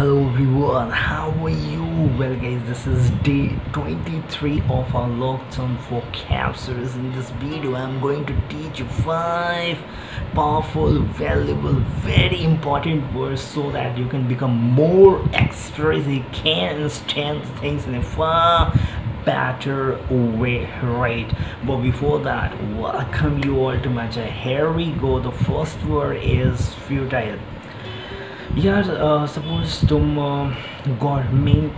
Hello everyone, how are you? Well guys, this is day 23 of our lockdown vocab series. In this video, I'm going to teach you 5 powerful, valuable, very important words so that you can become more expressive. You can understand things in a far better way, right? But before that, welcome you all to my channel. Here we go. The first word is futile. यार suppose तुम government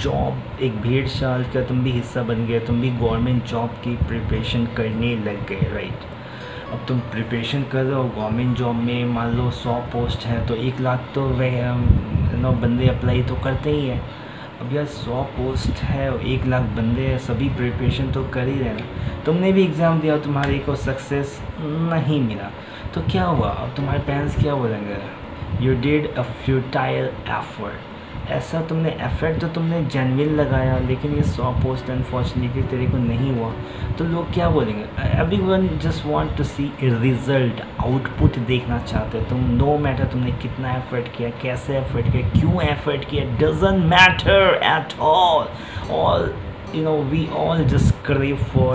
job एक भेड़ चाल का तुम भी हिस्सा बन गए, तुम भी गवर्नमेंट जॉब की प्रिपरेशन करने लग गए, राइट? अब तुम प्रिपरेशन कर रहे हो गवर्नमेंट जॉब में, मान लो 100 पोस्ट हैं तो 1 लाख तो वह बंदे अप्लाई तो करते ही हैं। अब यार 100 पोस्ट है और 1 लाख बंदे हैं, सभी प्रिपरेशन तो कर ही रहे ना। तुमने भी एग्ज़ाम दिया, तुम्हारे को सक्सेस नहीं मिला तो क्या हुआ? अब तुम्हारे पेरेंट्स क्या बोलेंगे? You did a futile effort. ऐसा तुमने एफर्ट तो तुमने जेन्युइन लगाया, लेकिन ये 100 पोस्ट अनफॉर्चुनेटली तेरे को नहीं हुआ तो लोग क्या बोलेंगे? Everyone just want to see result, output देखना चाहते हो तुम। नो मैटर तुमने कितना एफर्ट किया, कैसे एफर्ट किया, क्यों एफर्ट किया, doesn't matter at all we all just crave for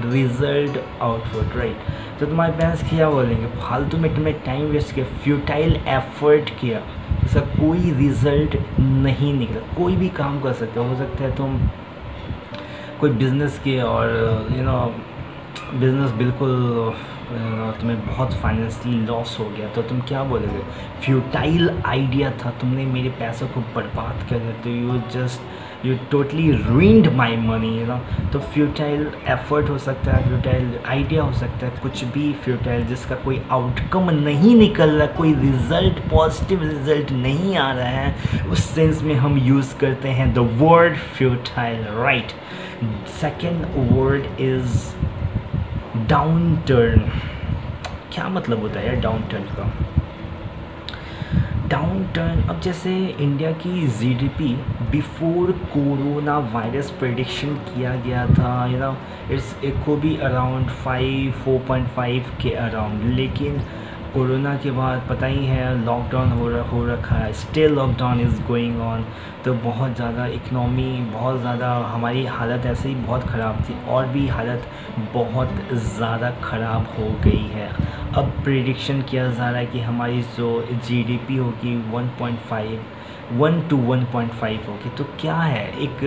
result output, right? तो तुम्हारे पेरेंट्स क्या बोलेंगे? फालतू में तुमने टाइम वेस्ट किया, फ्यूटाइल एफर्ट किया, इसका कोई रिजल्ट नहीं निकला। कोई भी काम कर सकते हो सकता है तुम कोई बिज़नेस किए और बिज़नेस बिल्कुल तुम्हें बहुत फाइनेंशियली लॉस हो गया तो तुम क्या बोलोगे? फ्यूटाइल आइडिया था, तुमने मेरे पैसों को बर्बाद कर दिया, तो you totally ruined my money, तो फ्यूटाइल एफर्ट हो सकता है, फ्यूटाइल आइडिया हो सकता है, कुछ भी फ्यूटाइल जिसका कोई आउटकम नहीं निकल रहा, कोई रिजल्ट, पॉजिटिव रिजल्ट नहीं आ रहा है, उस सेंस में हम यूज़ करते हैं the word futile, right? Second word is down turn. क्या मतलब होता है यार डाउन टर्न का? डाउन टर्न, अब जैसे इंडिया की GDP before corona virus prediction किया गया था, इट को भी अराउंड 4.5 के अराउंड, लेकिन कोरोना के बाद पता ही है लॉकडाउन हो रखा है, still lockdown is going on, तो बहुत ज़्यादा इकनॉमी, बहुत ज़्यादा हमारी हालत ऐसे ही बहुत ख़राब थी और भी हालत बहुत ज़्यादा ख़राब हो गई है। अब प्रेडिक्शन किया जा रहा है कि हमारी जो जीडीपी होगी 1 to 1.5 होगी, तो क्या है, एक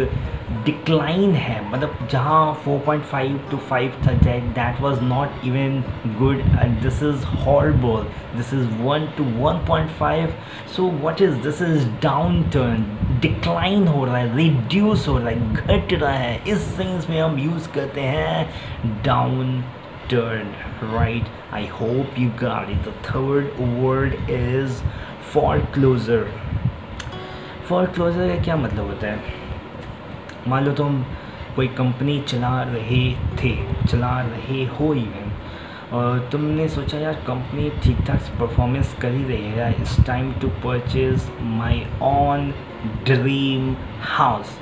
डिक्लाइन है, मतलब जहाँ 4.5 to 5 था, that was not even good, this is horrible, this is 1 to 1.5, so what is this? Is down turn, decline हो रहा है, रिड्यूस हो रहा है, घट रहा है, इस सेंस में हम यूज़ करते हैं down turn, right? I hope you got it. The third word is foreclosure. foreclosure का क्या मतलब होता है? मान लो तुम कोई कंपनी चला रहे हो इवन, और तुमने सोचा यार कंपनी ठीक ठाक परफॉर्मेंस कर ही रही है, it's time to purchase my own dream house,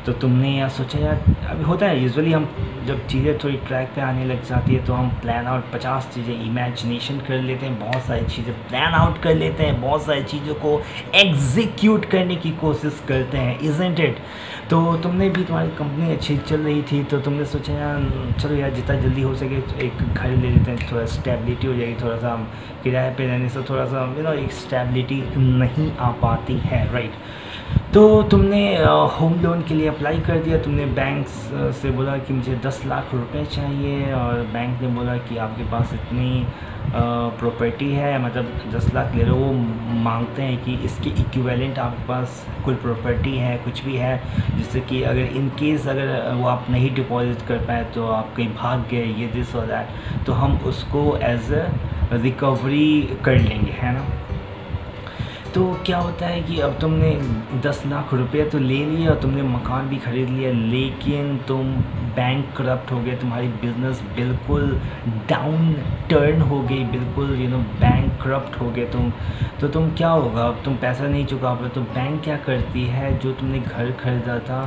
तो तुमने यार सोचा यार, अभी होता है यूजुअली हम जब चीज़ें थोड़ी ट्रैक पे आने लग जाती है तो हम प्लान आउट 50 चीज़ें इमेजिनेशन कर लेते हैं, बहुत सारी चीज़ें प्लान आउट कर लेते हैं, बहुत सारी चीज़ों को एग्जीक्यूट करने की कोशिश करते हैं, इज़न्ट इट? तो तुमने भी, तुम्हारी कंपनी अच्छी चल रही थी तो तुमने सोचा यार चलो यार जितना जल्दी हो सके एक घर ले लेते हैं, थोड़ा स्टेबिलिटी हो जाएगी, थोड़ा सा किराए पे रहने से थोड़ा सा एक स्टेबिलिटी नहीं आ पाती है, राइट? तो तुमने होम लोन के लिए अप्लाई कर दिया, तुमने बैंक से बोला कि मुझे 10 लाख रुपए चाहिए, और बैंक ने बोला कि आपके पास इतनी प्रॉपर्टी है, मतलब 10 लाख ले लो, वो मांगते हैं कि इसके इक्विवेलेंट आपके पास कोई प्रॉपर्टी है, कुछ भी है, जिससे कि अगर इन केस अगर वो आप नहीं डिपॉजिट कर पाए तो आप कहीं भाग गए, ये दिस और दैट, तो हम उसको एज अ रिकवरी कर लेंगे, है ना? तो क्या होता है कि अब तुमने 10 लाख रुपये तो ले लिए और तुमने मकान भी ख़रीद लिया, लेकिन तुम बैंक करप्ट हो गए, तुम्हारी बिज़नेस बिल्कुल डाउन टर्न हो गई, बिल्कुल बैंक करप्ट हो गए तुम, तो तुम क्या होगा? अब तुम पैसा नहीं चुका पाए तो बैंक क्या करती है, जो तुमने घर खरीदा था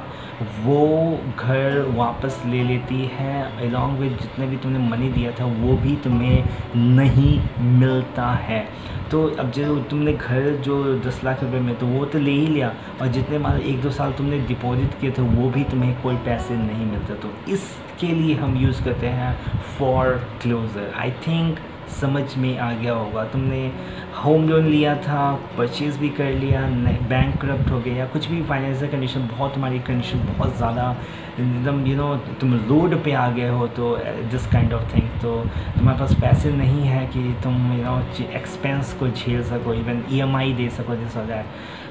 वो घर वापस ले लेती है, अलॉन्ग विद जितने भी तुमने मनी दिया था वो भी तुम्हें नहीं मिलता है। तो अब जो तुमने घर जो 10 लाख रुपए में, तो वो तो ले ही लिया, और जितने मान 1-2 साल तुमने डिपॉजिट किए थे वो भी तुम्हें कोई पैसे नहीं मिलते। तो इसके लिए हम यूज़ करते हैं फोरक्लोजर। आई थिंक समझ में आ गया होगा। तुमने होम लोन लिया था, परचेज़ भी कर लिया, बैंक करप्ट हो गया, या कुछ भी फाइनेंशियल कंडीशन बहुत, तुम्हारी कंडीशन बहुत ज़्यादा एकदम तुम रोड पे आ गए हो, तो दिस काइंड ऑफ थिंग, तो तुम्हारे पास पैसे नहीं है कि तुम एक्सपेंस को झेल सको, इवन EMI दे सको, दिस और दैट।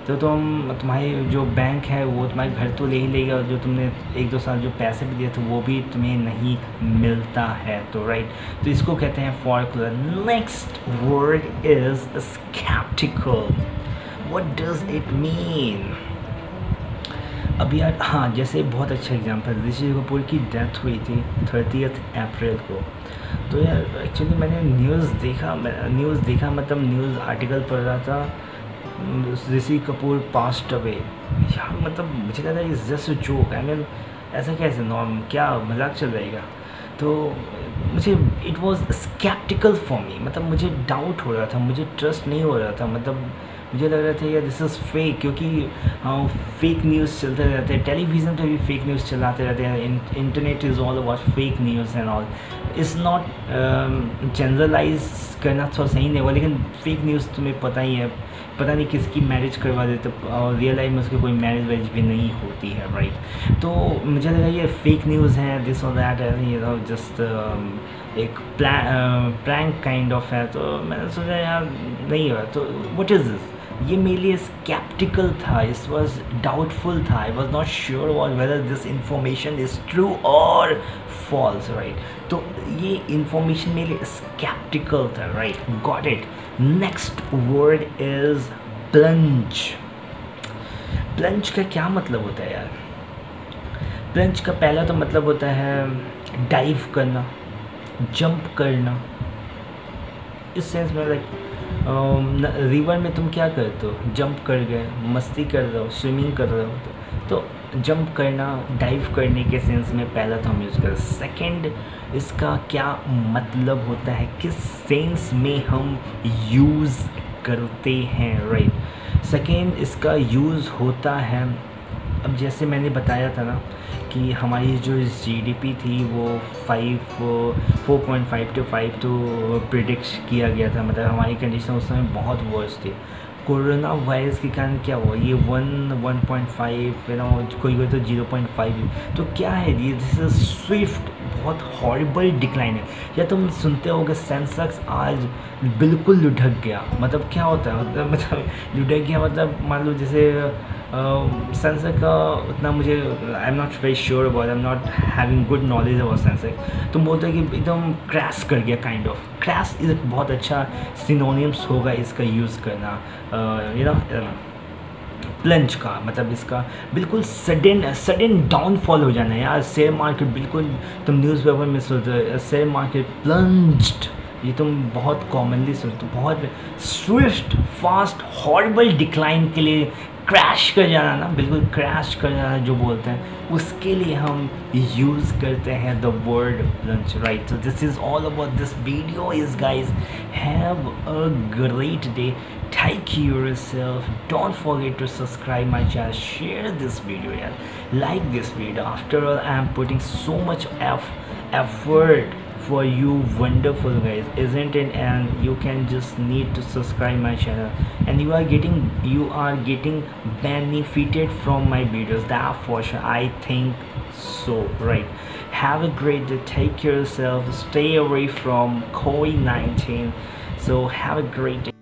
तो तुम्हारी जो बैंक है वो तुम्हारे घर तो ले ही लेगा, और जो तुमने 1-2 साल जो पैसे भी दिए थे वो भी तुम्हें नहीं मिलता है। तो राइट, तो इसको कहते हैं foreclosure. Next word is sceptical. What does it mean? अब यार, हाँ, जैसे बहुत अच्छा एग्जांपल, ऋषि कपूर की डेथ हुई थी 30 अप्रैल को। तो यार एक्चुअली मैंने न्यूज़ देखा, मतलब न्यूज़ आर्टिकल पढ़ रहा था, ऋषि कपूर पास्ट अवे। यार मतलब मुझे लगा is just joke, I mean ऐसा कैसे, नॉर्म क्या मजाक चल रहेगा। तो मुझे it was sceptical for me, मतलब मुझे डाउट हो रहा था, मुझे ट्रस्ट नहीं हो रहा था, मतलब मुझे लग रहा था यार दिस इज़ फेक, क्योंकि फेक न्यूज़ चलते रहते हैं, टेलीविज़न पे भी फेक न्यूज़ चलाते रहते हैं, internet is all about fake news and all. It's not generalise करना थोड़ा सही नहीं हुआ, लेकिन फेक न्यूज़ तुम्हें पता ही है, पता नहीं किसकी मैरिज करवा देते, और रियल लाइफ में उसकी कोई मैरिज वैरिज भी नहीं होती है, राइट। तो मुझे लगा ये फेक न्यूज़ है, दिस और दैट है, जस्ट एक प्रैंक काइंड ऑफ है। तो मैंने सोचा यार नहीं हुआ, तो व्हाट इज़ दिस, ये मेरे लिए स्केप्टिकल था, इस वॉज डाउटफुल था, I was not sure whether this information is true और फॉल्स, राइट। तो ये इंफॉर्मेशन मेरे लिए स्केप्टिकल था, right, got it. Next word is plunge. Plunge का क्या मतलब होता है यार? प्लंज का पहला तो मतलब होता है डाइव करना, जंप करना। इस सेंस में लाइक रिवर में तुम क्या करते हो, जंप कर गए, मस्ती कर रहे हो, स्विमिंग कर रहे हो, तो जंप करना, डाइव करने के सेंस में पहला तो हम यूज़ करें। सेकंड, इसका क्या मतलब होता है, किस सेंस में हम यूज़ करते हैं, राइट। सेकंड, इसका यूज़ होता है, अब जैसे मैंने बताया था ना कि हमारी जो GDP थी वो 4.5 to 5 तो प्रिडिक्ट किया गया था, मतलब हमारी कंडीशन उस समय बहुत वर्स्ट थी। कोरोना वायरस के कारण क्या हुआ, ये 1.5 कोई तो 0.5, तो क्या है ये, दिस इज स्विफ्ट, बहुत हॉरिबल डिक्लाइन है। या तुम सुनते होगे सेंसेक्स आज बिल्कुल लुढ़क गया, मतलब क्या होता है, मतलब लुढ़क गया मतलब मान लो जैसे सेंसेक्स का उतना मुझे I am not very sure about, I am not having good knowledge about Sensex. तुम बोलते हो कि एकदम क्रैश कर गया, काइंड ऑफ क्रैश इज बहुत अच्छा सिनोनिम्स होगा इसका यूज़ करना, प्लंज का मतलब इसका बिल्कुल सडन डाउनफॉल हो जाना है यार। शेयर मार्केट बिल्कुल, तुम न्यूज़पेपर में सुनते हो शेयर मार्केट प्लंज्ड, ये तुम बहुत कॉमनली सुनते हो, बहुत स्विफ्ट फास्ट हॉरिबल डिक्लाइन के लिए क्रैश कर जाना ना, बिल्कुल क्रैश कर जाना जो बोलते हैं, उसके लिए हम यूज़ करते हैं the word plunge, right. So this is all about this video is guys, have a great day, take care of yourself, don't forget to subscribe my channel, share this video and like this video. After all, I am putting so much effort for you wonderful guys, isn't it? And you can just need to subscribe my channel, and you are getting benefited from my videos, that for sure, I think so, right? Have a great day, take care of yourself, stay away from COVID-19, so have a great day.